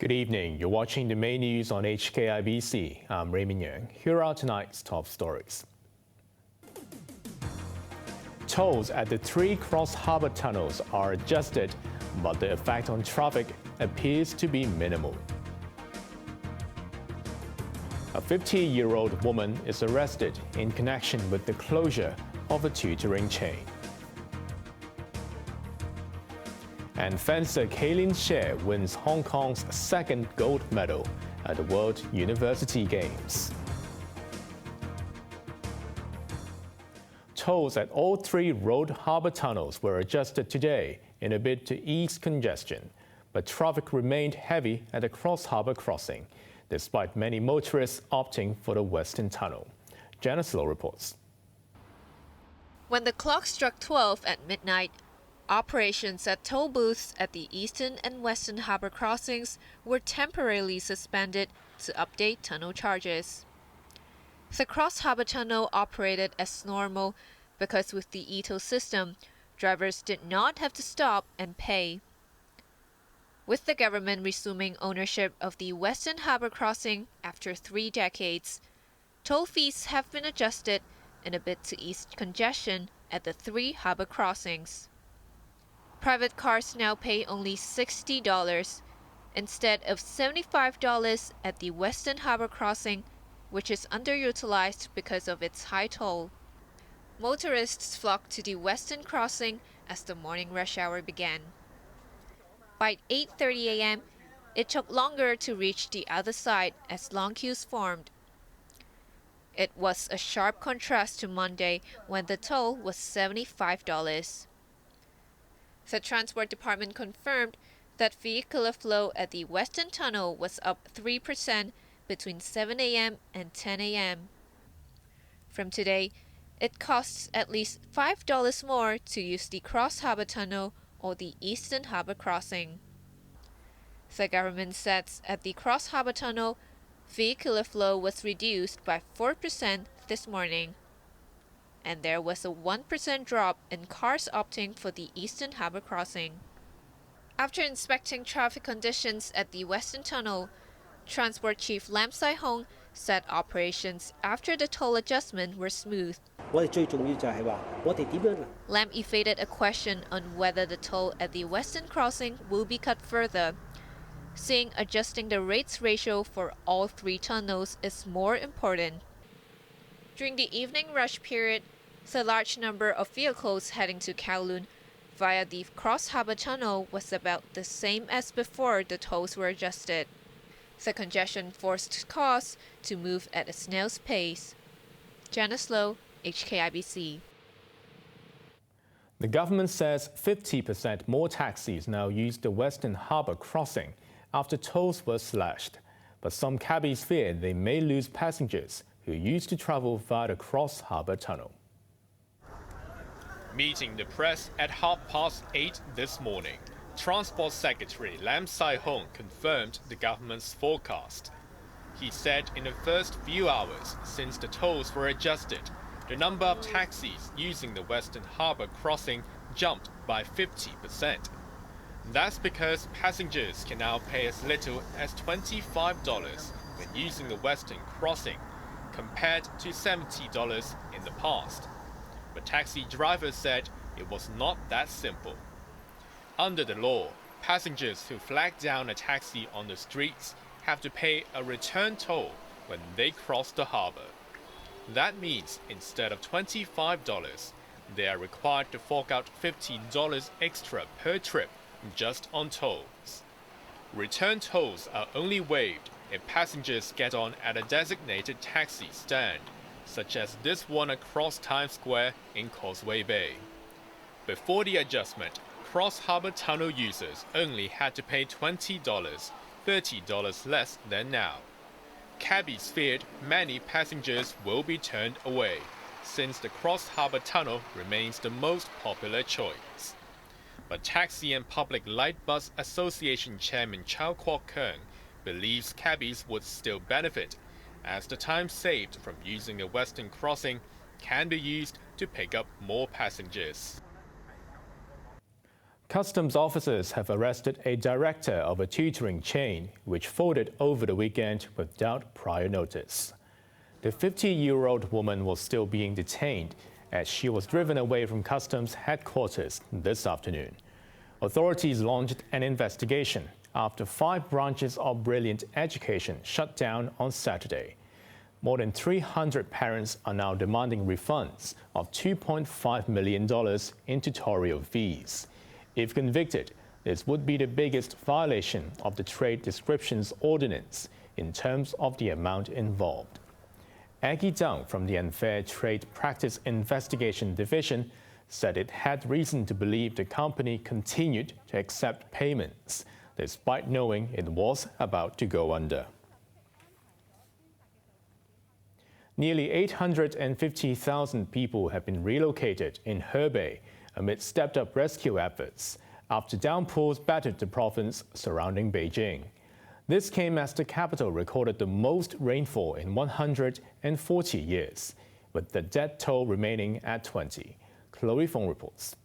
Good evening. You're watching the main news on HKIBC. I'm Raymond Yeung. Here are tonight's top stories. Tolls at the 3 cross-harbour tunnels are adjusted, but the effect on traffic appears to be minimal. A 50-year-old woman is arrested in connection with the closure of a tutoring chain. And Fencer Kaylin Hsieh wins Hong Kong's second gold medal at the World University Games. Tolls at all 3 road harbour tunnels were adjusted today in a bid to ease congestion, but traffic remained heavy at the cross-harbour crossing, despite many motorists opting for the Western Tunnel. Janice Low reports. When the clock struck 12 at midnight, operations at toll booths at the Eastern and Western harbour crossings were temporarily suspended to update tunnel charges. The cross-harbour tunnel operated as normal because with the e-toll system, drivers did not have to stop and pay. With the government resuming ownership of the Western harbour crossing after 3 decades, toll fees have been adjusted in a bid to ease congestion at the 3 harbour crossings. Private cars now pay only $60 instead of $75 at the Western harbour crossing, which is underutilized because of its high toll. Motorists flocked to the Western crossing as the morning rush hour began. By 8:30 a.m., it took longer to reach the other side as long queues formed. It was a sharp contrast to Monday when the toll was $75. The Transport Department confirmed that vehicular flow at the Western Tunnel was up 3% between 7 a.m. and 10 a.m. From today, it costs at least $5 more to use the Cross-Harbour Tunnel or the Eastern Harbour Crossing. The government says at the Cross-Harbour Tunnel, vehicular flow was reduced by 4% this morning, and there was a 1% drop in cars opting for the Eastern Harbour Crossing. After inspecting traffic conditions at the Western Tunnel, Transport Chief Lam Sai-hung said operations after the toll adjustment were smooth. Lam evaded a question on whether the toll at the Western Crossing will be cut further, saying adjusting the rates ratio for all 3 tunnels is more important. During the evening rush period, the large number of vehicles heading to Kowloon via the Cross-Harbour Tunnel was about the same as before the tolls were adjusted. The congestion forced cars to move at a snail's pace. Janice Low, HKIBC. The government says 50% more taxis now use the Western Harbour crossing after tolls were slashed. But some cabbies fear they may lose passengers who used to travel via the Cross-Harbour Tunnel. Meeting the press at 8:30 this morning, Transport Secretary Lam Sai-hung confirmed the government's forecast. He said in the first few hours since the tolls were adjusted, the number of taxis using the Western Harbour crossing jumped by 50%. That's because passengers can now pay as little as $25 when using the Western crossing, compared to $70 in the past. But taxi drivers said it was not that simple. Under the law, passengers who flag down a taxi on the streets have to pay a return toll when they cross the harbour. That means instead of $25, they are required to fork out $15 extra per trip just on tolls. Return tolls are only waived if passengers get on at a designated taxi stand, such as this one across Times Square in Causeway Bay. Before the adjustment, Cross-Harbour Tunnel users only had to pay $20, $30 less than now. Cabbies feared many passengers will be turned away, since the Cross-Harbour Tunnel remains the most popular choice. But Taxi and Public Light Bus Association Chairman Chow Kwok-keung believes cabbies would still benefit, as the time saved from using the Western crossing can be used to pick up more passengers. Customs officers have arrested a director of a tutoring chain, which folded over the weekend without prior notice. The 50-year-old woman was still being detained as she was driven away from customs headquarters this afternoon. Authorities launched an investigation after 5 branches of Brilliant Education shut down on Saturday. More than 300 parents are now demanding refunds of $2.5 million in tutorial fees. If convicted, this would be the biggest violation of the Trade Descriptions Ordinance in terms of the amount involved. Aggie Deng from the Unfair Trade Practice Investigation Division said it had reason to believe the company continued to accept payments, despite knowing it was about to go under. Nearly 850,000 people have been relocated in Hebei amid stepped-up rescue efforts after downpours battered the province surrounding Beijing. This came as the capital recorded the most rainfall in 140 years, with the death toll remaining at 20. Chloe Feng reports.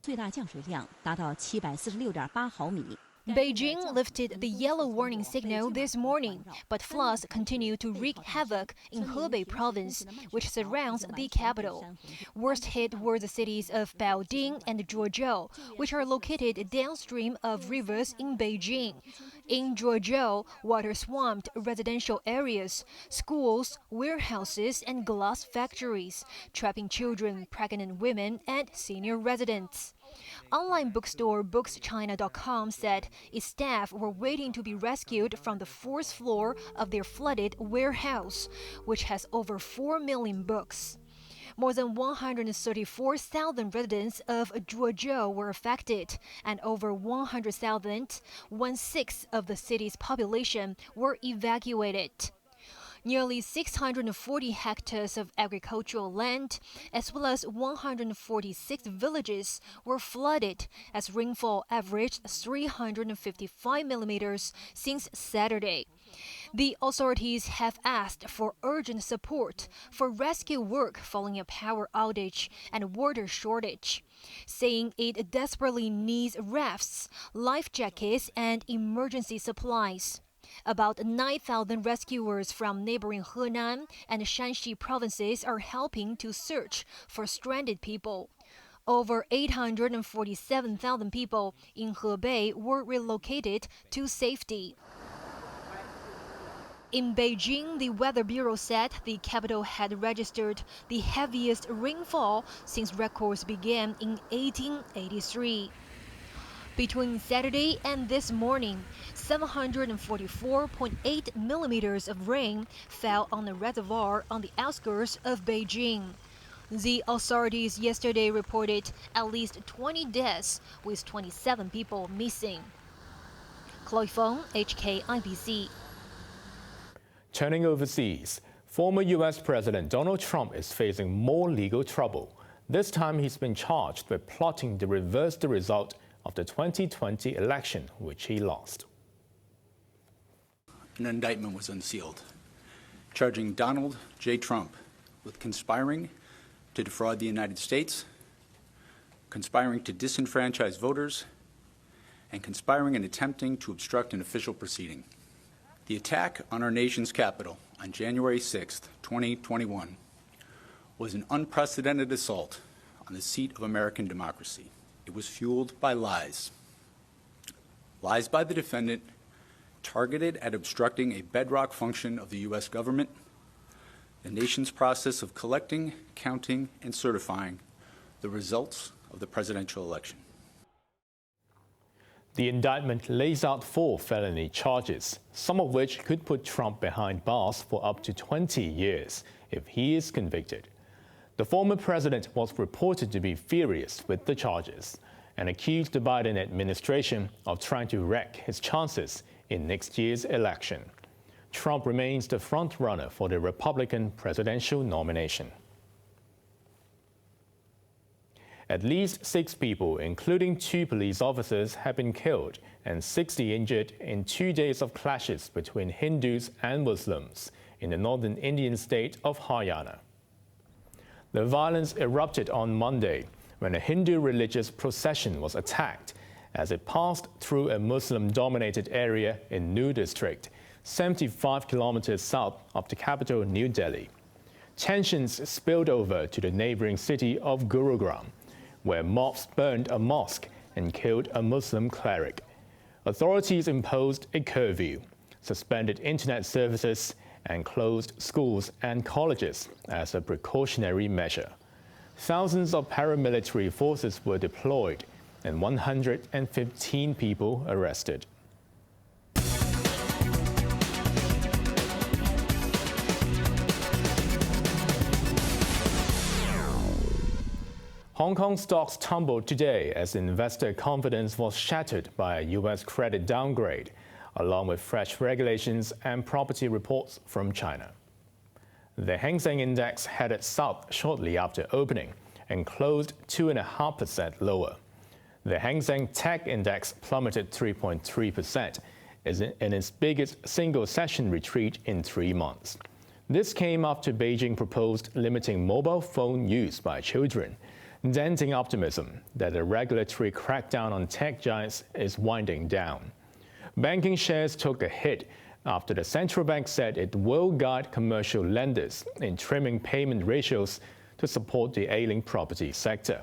最大降水量达到746.8毫米。 Beijing lifted the yellow warning signal this morning, but floods continue to wreak havoc in Hebei province, which surrounds the capital. Worst hit were the cities of Baoding and Zhuozhou, which are located downstream of rivers in Beijing. In Zhuozhou, water swamped residential areas, schools, warehouses, and glass factories, trapping children, pregnant women, and senior residents. Online bookstore bookschina.com said its staff were waiting to be rescued from the 4th floor of their flooded warehouse, which has over 4 million books. More than 134,000 residents of Zhuozhou were affected, and over 100,000, 1/6 of the city's population, were evacuated. Nearly 640 hectares of agricultural land, as well as 146 villages, were flooded as rainfall averaged 355 millimeters since Saturday. The authorities have asked for urgent support for rescue work following a power outage and water shortage, saying it desperately needs rafts, life jackets, and emergency supplies. About 9,000 rescuers from neighboring Henan and Shanxi provinces are helping to search for stranded people. Over 847,000 people in Hebei were relocated to safety. In Beijing, the Weather Bureau said the capital had registered the heaviest rainfall since records began in 1883. Between Saturday and this morning, 744.8 millimeters of rain fell on a reservoir on the outskirts of Beijing. The authorities yesterday reported at least 20 deaths, with 27 people missing. Chloe Feng, HKIBC. Turning overseas, former U.S. President Donald Trump is facing more legal trouble. This time he's been charged with plotting to reverse the result of the 2020 election, which he lost. An indictment was unsealed, charging Donald J. Trump with conspiring to defraud the United States, conspiring to disenfranchise voters, and conspiring and attempting to obstruct an official proceeding. The attack on our nation's capital on January 6, 2021, was an unprecedented assault on the seat of American democracy. It was fueled by lies. Lies by the defendant, targeted at obstructing a bedrock function of the U.S. government, the nation's process of collecting, counting, and certifying the results of the presidential election. The indictment lays out 4 felony charges, some of which could put Trump behind bars for up to 20 years if he is convicted. The former president was reported to be furious with the charges and accused the Biden administration of trying to wreck his chances in next year's election. Trump remains the front-runner for the Republican presidential nomination. At least 6 people, including 2 police officers, have been killed and 60 injured in 2 days of clashes between Hindus and Muslims in the northern Indian state of Haryana. The violence erupted on Monday when a Hindu religious procession was attacked as it passed through a Muslim-dominated area in New District, 75 kilometers south of the capital, New Delhi. Tensions spilled over to the neighboring city of Gurugram, where mobs burned a mosque and killed a Muslim cleric. Authorities imposed a curfew, suspended internet services, and closed schools and colleges as a precautionary measure. Thousands of paramilitary forces were deployed and 115 people arrested. Hong Kong stocks tumbled today as investor confidence was shattered by a U.S. credit downgrade, along with fresh regulations and property reports from China. The Hang Seng Index headed south shortly after opening and closed 2.5% lower. The Hang Seng Tech Index plummeted 3.3% in its biggest single-session retreat in 3 months. This came after Beijing proposed limiting mobile phone use by children, denting optimism that the regulatory crackdown on tech giants is winding down. Banking shares took a hit after the central bank said it will guide commercial lenders in trimming payment ratios to support the ailing property sector.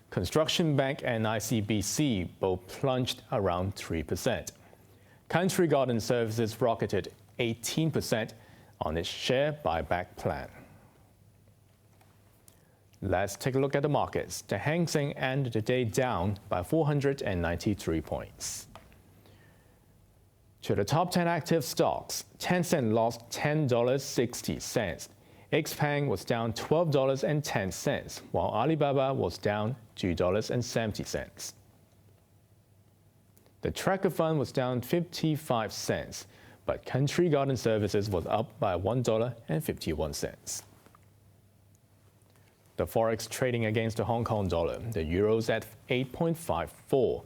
Construction Bank and HKIBC both plunged around 3%. Country Garden Services rocketed 18% on its share buyback plan. Let's take a look at the markets. The Hang Seng ended the day down by 493 points. To the top 10 active stocks, Tencent lost $10.60. XPeng was down $12.10, while Alibaba was down $2.70. The Tracker Fund was down 55 cents, but Country Garden Services was up by $1.51. The forex trading against the Hong Kong dollar, the euro's at 8.54.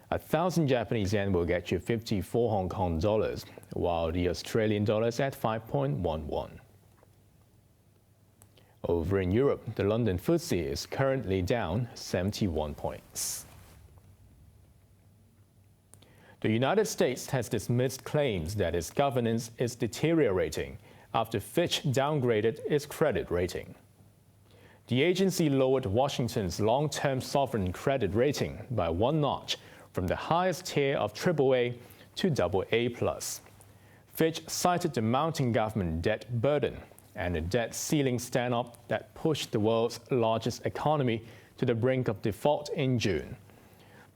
1,000 Japanese yen will get you 54 Hong Kong dollars, while the Australian dollar is at 5.11. Over in Europe, the London FTSE is currently down 71 points. The United States has dismissed claims that its governance is deteriorating after Fitch downgraded its credit rating. The agency lowered Washington's long-term sovereign credit rating by 1 notch from the highest tier of AAA to AA+. Fitch cited the mounting government debt burden and a debt ceiling standoff that pushed the world's largest economy to the brink of default in June.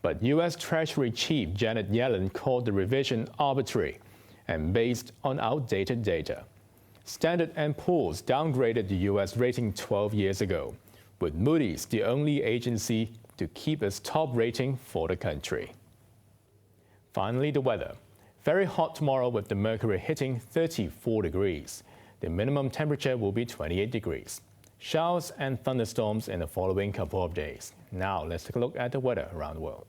But U.S. Treasury Chief Janet Yellen called the revision arbitrary and based on outdated data. Standard & Poor's downgraded the U.S. rating 12 years ago, with Moody's the only agency to keep its top rating for the country. Finally, the weather. Very hot tomorrow with the mercury hitting 34 degrees. The minimum temperature will be 28 degrees. Showers and thunderstorms in the following couple of days. Now let's take a look at the weather around the world.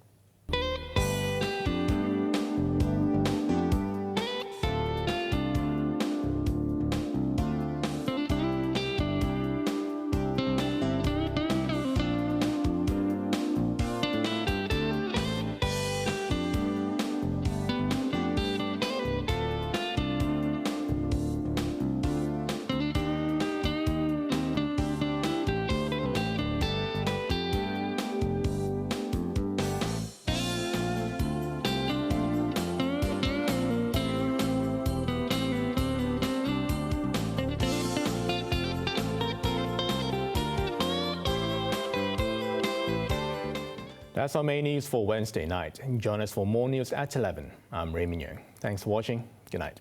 That's our main news for Wednesday night. Join us for more news at 11. I'm Raymond Yeung. Thanks for watching. Good night.